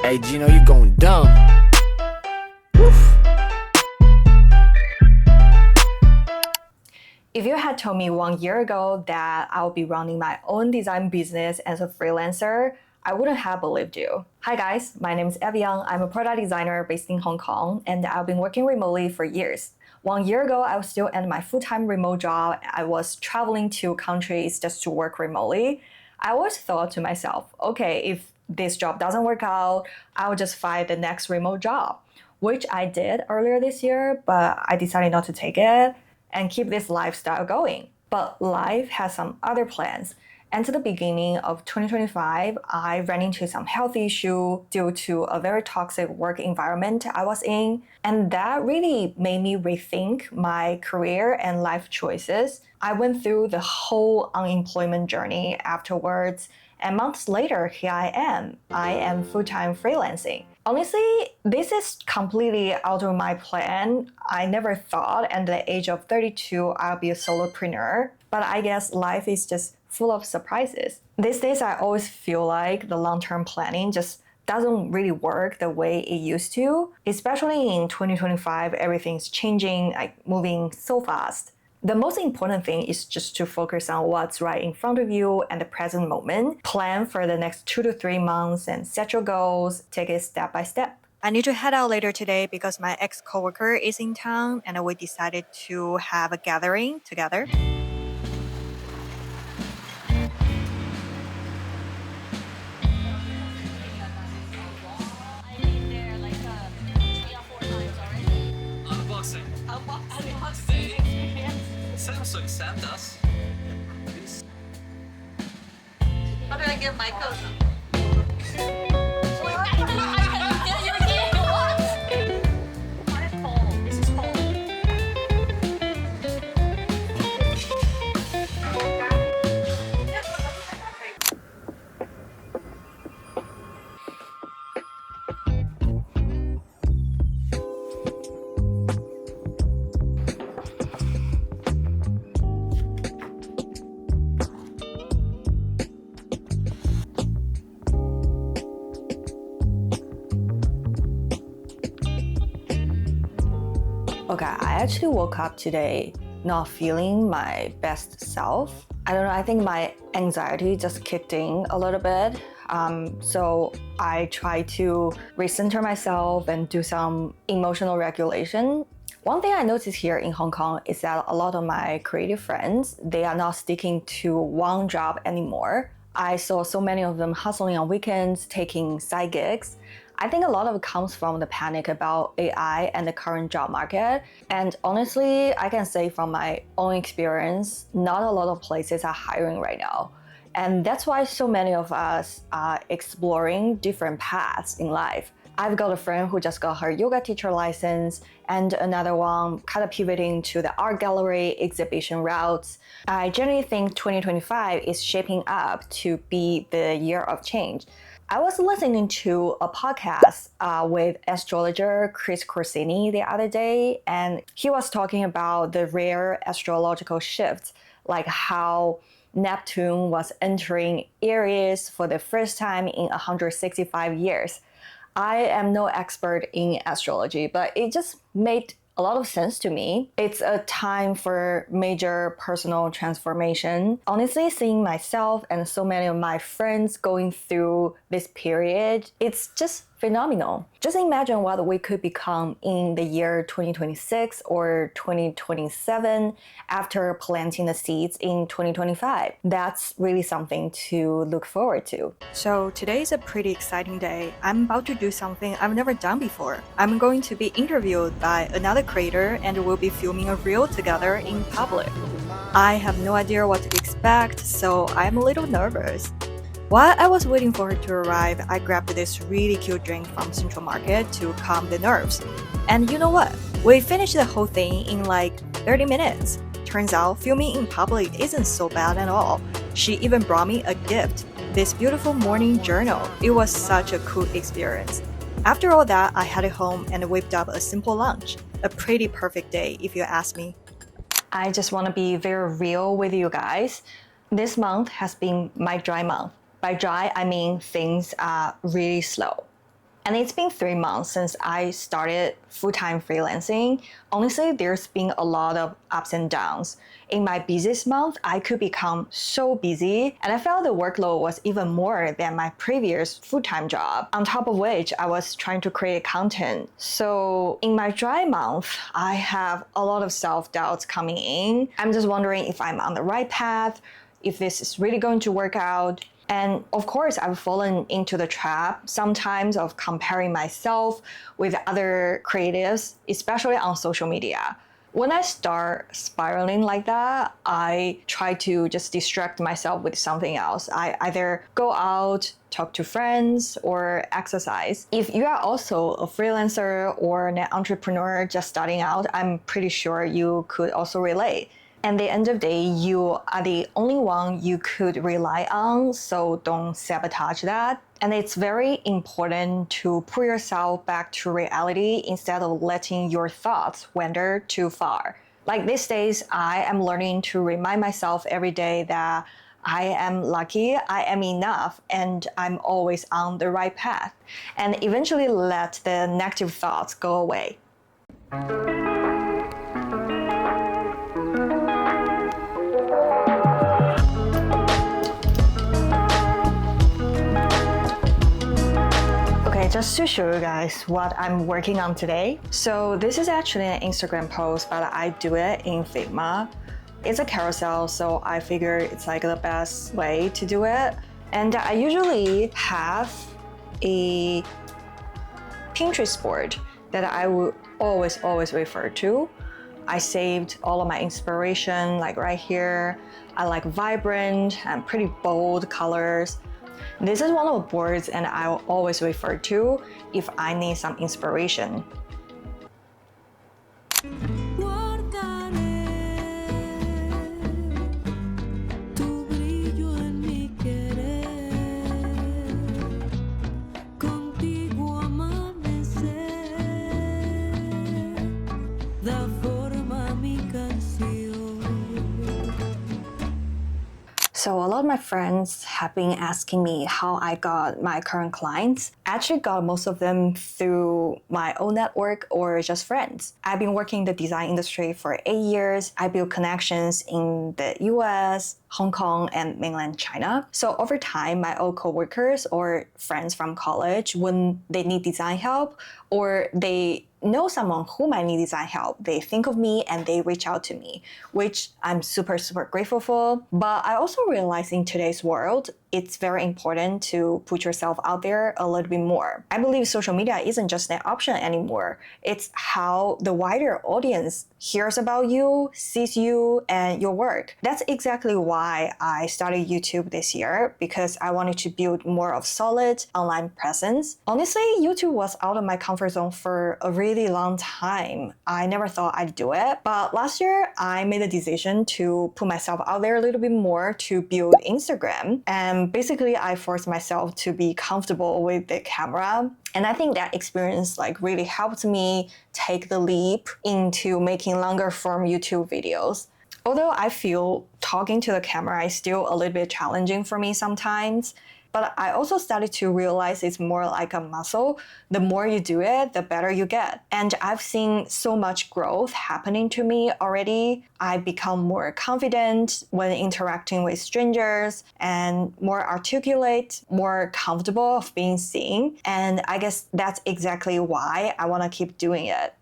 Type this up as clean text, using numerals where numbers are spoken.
Hey, Gino, you going dumb. If you had told me 1 year ago that I would be running my own design business as a freelancer, I wouldn't have believed you. Hi guys, my name is Evian. I'm a product designer based in Hong Kong, and I've been working remotely for years. 1 year ago, I was still at my full-time remote job. I was traveling to countries just to work remotely. I always thought to myself, okay, if this job doesn't work out, I'll just find the next remote job, which I did earlier this year, but I decided not to take it and keep this lifestyle going. But life has some other plans. And to the beginning of 2025, I ran into some health issue due to a very toxic work environment I was in. And that really made me rethink my career and life choices. I went through the whole unemployment journey afterwards. And months later, here I am. I am full-time freelancing. Honestly, this is completely out of my plan. I never thought at the age of 32 I'll be a solopreneur, but I guess life is just full of surprises. These days, I always feel like the long-term planning just doesn't really work the way it used to. Especially in 2025, everything's changing, like moving so fast. The most important thing is just to focus on what's right in front of you and the present moment. Plan for the next 2 to 3 months and set your goals. Take it step by step. I need to head out later today because my ex-coworker is in town and we decided to have a gathering together. So accept us. How do I get my code? Okay, I actually woke up today not feeling my best self. I don't know, I think my anxiety just kicked in a little bit. So I tried to recenter myself and do some emotional regulation. One thing I noticed here in Hong Kong is that a lot of my creative friends, they are not sticking to one job anymore. I saw so many of them hustling on weekends, taking side gigs. I think a lot of it comes from the panic about AI and the current job market. And honestly, I can say from my own experience, not a lot of places are hiring right now. And that's why so many of us are exploring different paths in life. I've got a friend who just got her yoga teacher license, and another one kind of pivoting to the art gallery exhibition routes. I generally think 2025 is shaping up to be the year of change. I was listening to a podcast with Astrologer Corsini the other day, and he was talking about the rare astrological shifts, like how Neptune was entering Aries for the first time in 165 years. I am no expert in astrology, but it just made a lot of sense to me. It's a time for major personal transformation. Honestly, seeing myself and so many of my friends going through this period, it's just phenomenal. Just imagine what we could become in the year 2026 or 2027 after planting the seeds in 2025. That's really something to look forward to. So today is a pretty exciting day. I'm about to do something I've never done before. I'm going to be interviewed by another creator and we'll be filming a reel together in public. I have no idea what to expect, so I'm a little nervous. While I was waiting for her to arrive, I grabbed this really cute drink from Central Market to calm the nerves. And you know what? We finished the whole thing in like 30 minutes. Turns out filming in public isn't so bad at all. She even brought me a gift, this beautiful morning journal. It was such a cool experience. After all that, I headed home and whipped up a simple lunch. A pretty perfect day, if you ask me. I just want to be very real with you guys. This month has been my dry month. By dry, I mean things are really slow. And it's been 3 months since I started full-time freelancing. Honestly, there's been a lot of ups and downs. In my busiest month, I could become so busy, and I felt the workload was even more than my previous full-time job. On top of which, I was trying to create content. So in my dry month, I have a lot of self-doubts coming in. I'm just wondering if I'm on the right path, if this is really going to work out. And of course, I've fallen into the trap sometimes of comparing myself with other creatives, especially on social media. When I start spiraling like that, I try to just distract myself with something else. I either go out, talk to friends, or exercise. If you are also a freelancer or an entrepreneur just starting out, I'm pretty sure you could also relate. At the end of the day, you are the only one you could rely on, so don't sabotage that. And it's very important to put yourself back to reality instead of letting your thoughts wander too far. Like these days, I am learning to remind myself every day that I am lucky, I am enough, and I'm always on the right path. And eventually let the negative thoughts go away. Just to show you guys what I'm working on today. So this is actually an Instagram post, but I do it in Figma. It's a carousel, so I figure it's like the best way to do it. And I usually have a Pinterest board that I would always refer to. I saved all of my inspiration like right here. I like vibrant and pretty bold colors. This is one of the boards and I'll always refer to if I need some inspiration. So a lot of my friends have been asking me how I got my current clients. I actually got most of them through my own network or just friends. I've been working in the design industry for 8 years. I built connections in the US, Hong Kong, and mainland China. So over time, my old coworkers or friends from college, when they need design help or they know someone who might need design help, they think of me and they reach out to me, which I'm super grateful for. But I also realize in today's world, it's very important to put yourself out there a little bit more. I believe social media isn't just an option anymore. It's how the wider audience hears about you, sees you, and your work. That's exactly why I started YouTube this year, because I wanted to build more of solid online presence. Honestly, YouTube was out of my comfort zone for a really long time. I never thought I'd do it, but last year I made a decision to put myself out there a little bit more to build Instagram. And basically I forced myself to be comfortable with the camera. And I think that experience really helped me take the leap into making longer form YouTube videos. Although I feel talking to the camera is still a little bit challenging for me sometimes, but I also started to realize it's more like a muscle. The more you do it, the better you get. And I've seen so much growth happening to me already. I become more confident when interacting with strangers and more articulate, more comfortable of being seen. And I guess that's exactly why I want to keep doing it.